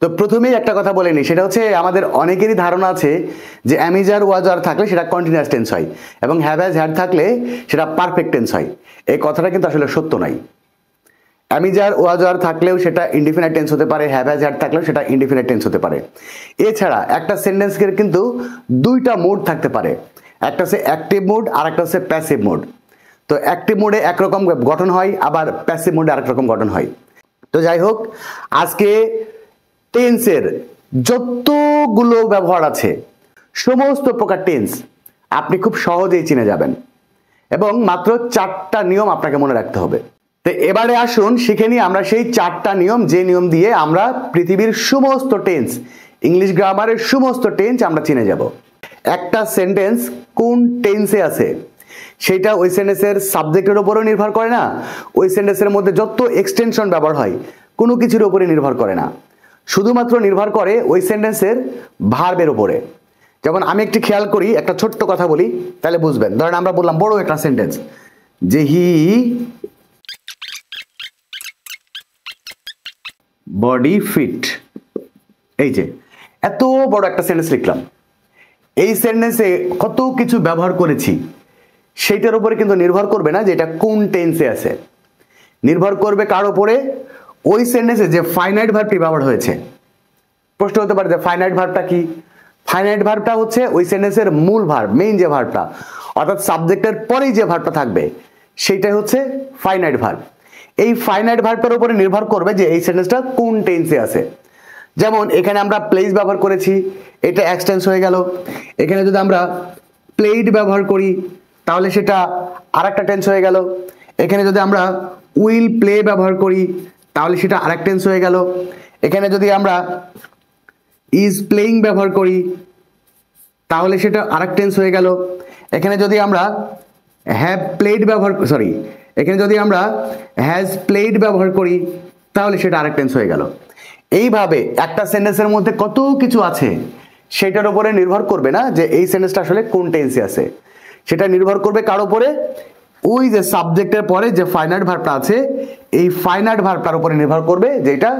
তো প্রথমেই একটা কথা বলে নিই, সেটা হচ্ছে আমাদের অনেকেরই ধারণা আছে যে অ্যামিজ আর ওয়াজ আর থাকলে সেটা কন্টিনিউয়াস টেন্স হয় এবং হ্যাভ হ্যাজ হ্যাড থাকলে সেটা পারফেক্ট টেন্স হয়। এই কথাটা কিন্তু আসলে সত্য নয়। অ্যামিজ আর ওয়াজ আর থাকলেও সেটা ইনডিফিনাইট টেন্স হতে পারে, হ্যাভ হ্যাজ হ্যাড থাকলেও সেটা ইনডিফিনাইট টেন্স হতে পারে। এছাড়া একটা সেন্টেন্সের কিন্তু দুইটা মোড থাকতে পারে, একটা হচ্ছে অ্যাক্টিভ মোড আর একটা হচ্ছে প্যাসিভ মোড। তো অ্যাক্টিভ মোডে একরকম গঠন হয়, আবার প্যাসিভ মোডে আরেক রকম গঠন হয়। তো যাই হোক, আজকে টেন্সের যতগুলো ব্যবহার আছে সমস্ত প্রকার টেন্স আপনি খুব সহজেই চিনে যাবেন এবং মাত্র 4টা নিয়ম আপনাকে মনে রাখতে হবে। তো এবারে আসুন শিখে নিই আমরা সেই 4টা নিয়ম, যে নিয়ম দিয়ে আমরা পৃথিবীর সমস্ত টেন্স, ইংলিশ গ্রামারের সমস্ত টেন্স আমরা চিনে যাব। একটা সেন্টেন্স কোন টেন্সে আছে সেটা ওই সেন্টেন্সের সাবজেক্টের উপরও নির্ভর করে না, ওই সেন্টেন্সের মধ্যে যত এক্সটেনশন ব্যবহার হয় কোনো কিছুর উপরে নির্ভর করে না, শুধুমাত্র নির্ভর করে ওই সেন্টেন্সের ভার্বের উপরে। যেমন আমি একটি খেয়াল করি, একটা ছোট্ট কথা বলি তাহলে বুঝবেন। ধরেন আমরা বললাম বড় একটা সেন্টেন্স যে হি বডি ফিট, এই যে এত বড় একটা সেন্টেন্স লিখলাম, এই সেন্টেন্সে কত কিছু ব্যবহার করেছি সেইটার উপরে কিন্তু নির্ভর করবে না যে এটা কোন টেন্সে আছে, নির্ভর করবে কার উপরে? ওই সেন্টেন্সে যে ফাইনাইট ভার্বটি ব্যবহার হয়েছে। প্রশ্ন হতে পারে যে ফাইনাইট ভার্বটা কি? ফাইনাইট ভার্বটা হচ্ছে ওই সেন্টেন্সের মূল ভার্ব, মেইন যে ভার্বটা, অর্থাৎ সাবজেক্টের পরেই যে ভার্বটা থাকবে সেইটাই হচ্ছে ফাইনাইট ভার্ব। এই ফাইনাইট ভার্বটার উপরে নির্ভর করবে যে এই সেন্টেন্সটা কোন টেন্সে আছে। যেমন এখানে আমরা প্লেস ব্যবহার করেছি, এটা এক্সটেন্স হয়ে গেল। এখানে যদি আমরা প্লেড ব্যবহার করি তাহলে সেটা আরেকটা টেন্স হয়ে গেল। এখানে যদি আমরা উইল প্লে ব্যবহার করি তাহলে সেটা আরেক টেন্স হয়ে গেল। এখানে যদি আমরা ইজ প্লেইং ব্যবহার করি তাহলে সেটা আরেক টেন্স হয়ে গেল। এখানে যদি আমরা হ্যাভ প্লেড ব্যবহার এখানে যদি আমরা হ্যাজ প্লেড ব্যবহার করি তাহলে সেটা আরেক টেন্স হয়ে গেল। এইভাবে একটা সেন্টেন্সের মধ্যে কত কিছু আছে সেটার উপরে নির্ভর করবে না যে এই সেন্টেন্সটা আসলে কোন টেন্সে আছে, সেটা নির্ভর করবে কার উপরে? ওই যে সাবজেক্টের পরে যে ফাইনাইট ভার্বটা আছে এই ফাইনাইট ভার্বটার উপরে নির্ভর করবে যে এটা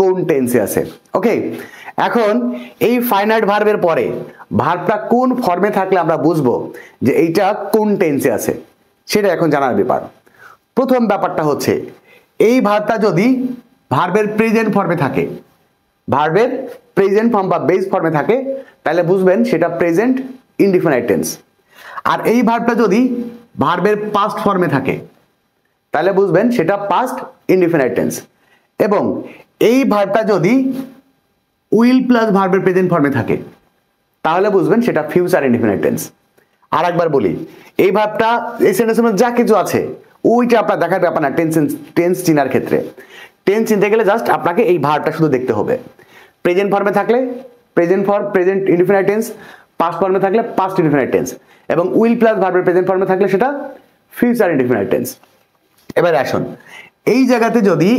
কোন টেন্সে আছে। ওকে, এখন এই ফাইনাইট ভার্বের পরে ভার্বটা কোন ফর্মে থাকলে আমরা বুঝবো যে এইটা কোন টেন্সে আছে, সেটা এখন জানার ব্যাপার। প্রথম ব্যাপারটা হচ্ছে এই ভার্বটা যদি ভার্বের প্রেজেন্ট ফর্মে থাকে, ভার্বের প্রেজেন্ট ফর্ম বা বেস ফর্মে থাকে তাহলে বুঝবেন সেটা প্রেজেন্ট ইনডিফিনাইট টেন্স। আর এই ভার্বটা যদি ভার্বের পাস্ট ফর্মে থাকে তাহলে বুঝবেন সেটা পাস্ট ইনডিফিনাইট টেন্স। এবং এই ভার্বটা যদি উইল প্লাস ভার্বের প্রেজেন্ট ফর্মে থাকে তাহলে বুঝবেন সেটা ফিউচার ইনডিফিনাইট টেন্স। আর একবার বলি, এই ভার্বটা এই সেন্টেন্সের মধ্যে যা কিছু আছে ওইটা আপনার দেখার ব্যাপার না টেন্স চিনার ক্ষেত্রে। টেন্স চিনতে গেলে জাস্ট আপনাকে এই ভার্বটা শুধু দেখতে হবে। প্রেজেন্ট ফর্মে থাকলে প্রেজেন্ট ইনডিফিনাইট টেন্স, পাস্ট ফর্মে থাকলে পাস্ট ইনডিফিনাইট টেন্স, এবং উইল প্লাস ভার্বের প্রেজেন্ট ফর্মে থাকলে সেটা ফিউচার ইনডিফিনাইট টেন্স। এবার আসুন, এই জায়গাতে যদি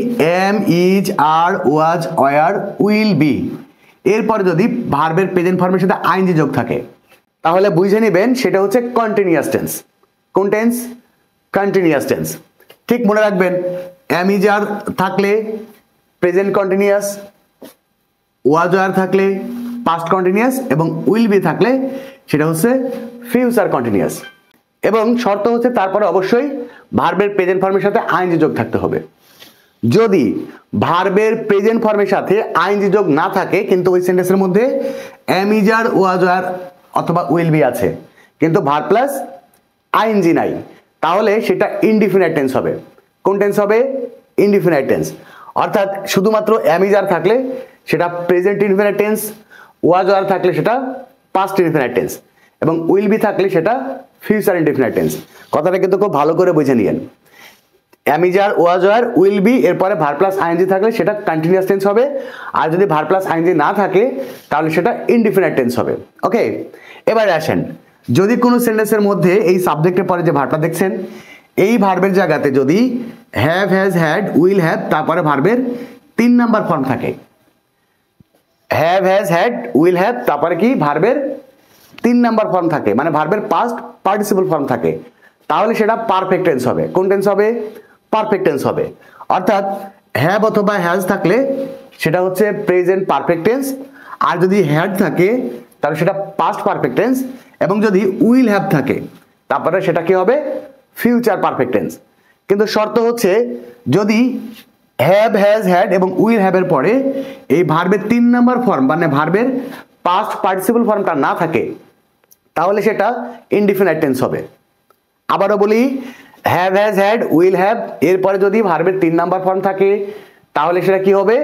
am, is, are, was, were, will be এরপরে যদি ভার্বের প্রেজেন্ট ফর্মের সাথে আইএনজি যোগ থাকে তাহলে বুঝে নেবেন সেটা হচ্ছে কন্টিনিউয়াস টেন্স। কোন টেন্স? Continuous tense. ঠিক মনে রাখবেন, এম, ইজ, আর থাকলে প্রেজেন্ট কন্টিনিউয়াস, ওয়াজ, ওয়ার থাকলে পাস্ট কন্টিনিউয়াস এবং উইল বি থাকলে সেটা হচ্ছে ফিউচার কন্টিনিউয়াস। এবং শর্ত হচ্ছে তারপরে অবশ্যই ভার্বের প্রেজেন্ট ফর্মের সাথে আইএনজি যোগ থাকতে হবে। যদি ভার্বের প্রেজেন্ট ফর্মের সাথে আইএনজি যোগ না থাকে কিন্তু ওই সেন্টেন্সের মধ্যে am, is, are, was, were অথবা উইল বি আছে কিন্তু ভার্ব প্লাস আইএনজি নাই তাহলে সেটা ইনডিফিনাইট টেন্স হবে। কোন টেন্স হবে? Indefinite tense. অর্থাৎ শুধুমাত্র এম, ইজ, আর থাকলে সেটা প্রেজেন্ট ইনডিফিনাইট টেন্স, ওয়াজ, ওয়ার থাকলে সেটা পাস্ট ইনডিফিনাইট টেন্স এবং উইল বি থাকলে সেটা ফিউচার ইনডিফিনাইট টেন্স। কথাটা কিন্তু খুব ভালো করে বুঝে নিয়েন। Am, is, are, was, were, will be এরপরে ভার্ব প্লাস আইএনজি থাকলে সেটা কন্টিনিউয়াস টেন্স হবে, আর যদি ভার্ব প্লাস আইএনজি না থাকে তাহলে সেটা ইনডিফিনাইট টেন্স হবে। ওকে, এবার আসেন, যদি কোনো সেন্টেন্সের মধ্যে এই সাবজেক্টের পরে যে ভার্বটা দেখছেন এই ভার্বের জায়গাতে যদি have, has, had, will have তারপরে ভার্বের 3 নাম্বার ফর্ম থাকে, have, has, had, will have তারপরে কি ভার্বের 3 নাম্বার ফর্ম থাকে, মানে ভার্বের পাস্ট পার্টিসিপল ফর্ম থাকে, তাহলে সেটা পারফেক্ট টেন্স হবে। কোন টেন্স হবে? পারফেক্ট টেন্স হবে। অর্থাৎ হ্যাভ অথবা হ্যাজ থাকলে সেটা হচ্ছে প্রেজেন্ট পারফেক্ট টেন্স, আর যদি হ্যাড থাকে তাহলে সেটা পাস্ট পারফেক্ট টেন্স, এবং যদি উইল হ্যাভ থাকে তারপরে সেটা কি হবে, ফিউচার পারফেক্ট টেন্স। কিন্তু শর্ত হচ্ছে যদি হ্যাভ, হ্যাজ, হ্যাড এবং উইল হ্যাভ এর পরে এই ভার্বের 3 নাম্বার ফর্ম মানে ভার্বের পাস্ট পার্টিসিপল ফর্মটা না থাকে তাহলে সেটা ইনডিফিনাইট টেন্স হবে। আবারও বলি, have, has, had, will have এরপরে যদি ভার্বের 3 নাম্বার ফর্ম থাকে তাহলে সেটা কি হবে,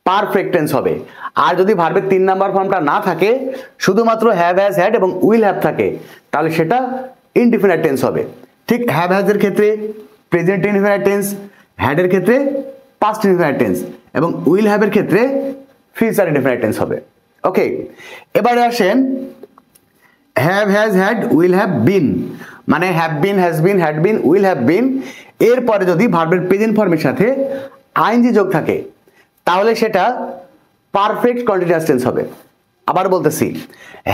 পারফেক্ট টেন্স হবে। আর যদি ভার্বের 3 নাম্বার ফর্মটা না থাকে, শুধুমাত্র হ্যাভ, হ্যাজ, হ্যাড এবং উইল হ্যাভ থাকে তাহলে সেটা ইনডিফিনাইট টেন্স হবে। ঠিক হ্যাভ হ্যাজ এর ক্ষেত্রে প্রেজেন্ট ইনডিফিনাইট টেন্স, হ্যাড এর ক্ষেত্রে পাস্ট ইনডিফিনাইট টেন্স এবং উইল হ্যাভ এর ক্ষেত্রে ফিউচার ইনডিফিনাইট টেন্স হবে। ওকে, এবারে আসেন have, has, had, will have been, মানে have been, has been, had been, will have been এরপরে যদি ভার্বের প্রেজেন্ট ফর্মের সাথে আইএনজি যোগ থাকে তাহলে সেটা পারফেক্ট কন্টিনিউয়াস টেন্স হবে। আবার বলতেছি,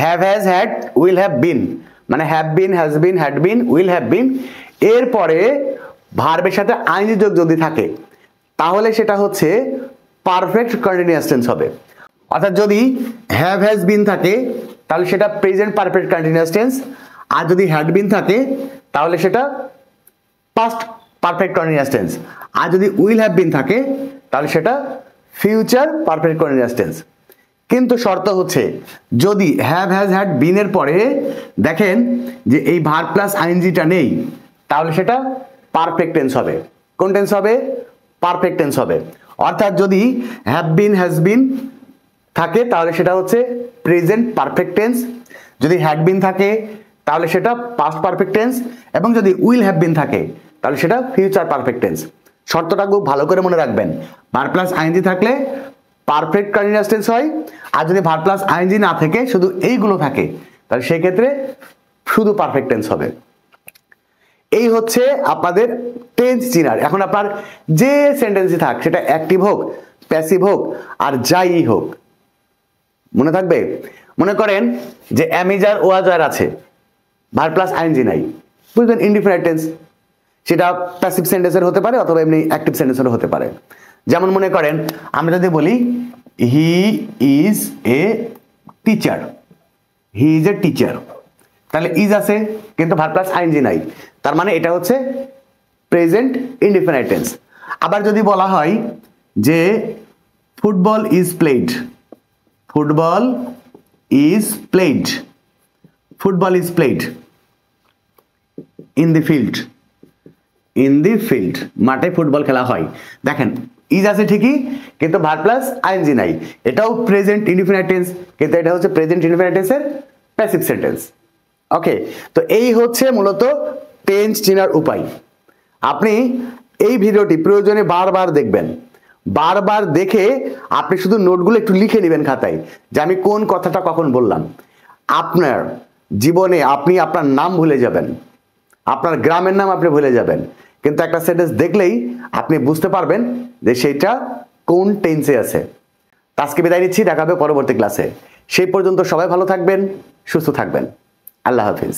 have, has, had, will have been মানে have been, has been, had been, will have been এরপরে ভার্বের সাথে আইএনজি যোগ যদি থাকে তাহলে সেটা হচ্ছে পারফেক্ট কন্টিনিউয়াস টেন্স হবে। অর্থাৎ যদি হ্যাভ, হ্যাজ বিন থাকে তাহলে সেটা প্রেজেন্ট পারফেক্ট কন্টিনিউয়াস টেন্স, আর যদি হ্যাড বিন থাকে তাহলে সেটা পাস্ট পারফেক্ট কন্টিনিউয়াস টেন্স, আর যদি উইল হ্যাভ বিন থাকে তাহলে সেটা ফিউচার পারফেক্ট কন্টিনিউয়াস টেন্স। কিন্তু শর্ত হচ্ছে যদি হ্যাভ, হ্যাজ, হ্যাড, বিন এর পরে দেখেন যে এই ভার্ব প্লাস আইএনজিটা নেই তাহলে সেটা পারফেক্ট টেন্স হবে। কোন টেন্স হবে, পারফেক্ট টেন্স হবে। অর্থাৎ যদি হ্যাভ বিন, হ্যাজ বিন থাকে তাহলে সেটা হচ্ছে প্রেজেন্ট পারফেক্ট টেন্স, যদি হ্যাড বিন থাকে তাহলে সেটা পাস্ট পারফেক্ট টেন্স, এবং যদি উইল হ্যাভ বিন থাকে তাহলে সেটা ফিউচার পারফেক্ট টেন্স। শর্তটা খুব ভালো করে মনে রাখবেন, ভার্ব প্লাস আইএনজি থাকলে পারফেক্ট কন্টিনিউয়াস টেন্স হয়, আর যদি ভার্ব প্লাস আইএনজি না থাকে শুধু এইগুলো থাকে তাহলে সেই ক্ষেত্রে শুধু পারফেক্ট টেন্স হবে। এই হচ্ছে আপনাদের টেন্স চিনার। এখন আপনার যে সেন্টেন্সই থাক সেটা অ্যাক্টিভ হোক, প্যাসিভ হোক আর যাই হোক মনে থাকবে। মনে করেন যে অ্যামিজার ওয়াজার আছে, ভার্ব প্লাস আইএনজি নাই, বুঝবেন ইনডিফিনাইট টেন্স। সেটা প্যাসিভ সেন্টেন্সের হতে পারে অথবা এমনি অ্যাক্টিভ সেন্টেন্সের হতে পারে। যেমন মনে করেন আমরা যদি বলি he is a teacher, he is a teacher, তাহলে ইজ আছে কিন্তু ভার্ব প্লাস আইএনজি নাই, তার মানে এটা হচ্ছে প্রেজেন্ট ইনডিফিনাইট টেন্স। আবার যদি বলা হয় যে football is played, football is played, football is played in the field, in the field মাঠে ফুটবল খেলা হয়। দেখেন ইজ আছে ঠিকই কিন্তু ভার্ব প্লাস আইএনজি নাই, এটাও প্রেজেন্ট ইনডিফিনাইট টেন্স কিন্তু এটা হচ্ছে প্রেজেন্ট ইনডিফিনাইট টেন্সের প্যাসিভ সেন্টেন্স। ওকে, তো এই হচ্ছে মূলত টেন্স চেনার উপায়। আপনি এই ভিডিওটি প্রয়োজনে বারবার দেখবেন, বারবার দেখে আপনি শুধু নোটগুলো একটু লিখে নেবেন খাতায় যে আমি কোন কথাটা কখন বললাম। আপনার জীবনে আপনি আপনার নাম ভুলে যাবেন, আপনার গ্রামের নাম আপনি ভুলে যাবেন, কিন্তু একটা সেন্টেন্স দেখলেই আপনি বুঝতে পারবেন যে সেইটা কোন টেন্সে আছে। আজকে বিদায় নিচ্ছি, দেখা হবে পরবর্তী ক্লাসে। সেই পর্যন্ত সবাই ভালো থাকবেন, সুস্থ থাকবেন। আল্লাহ হাফিজ।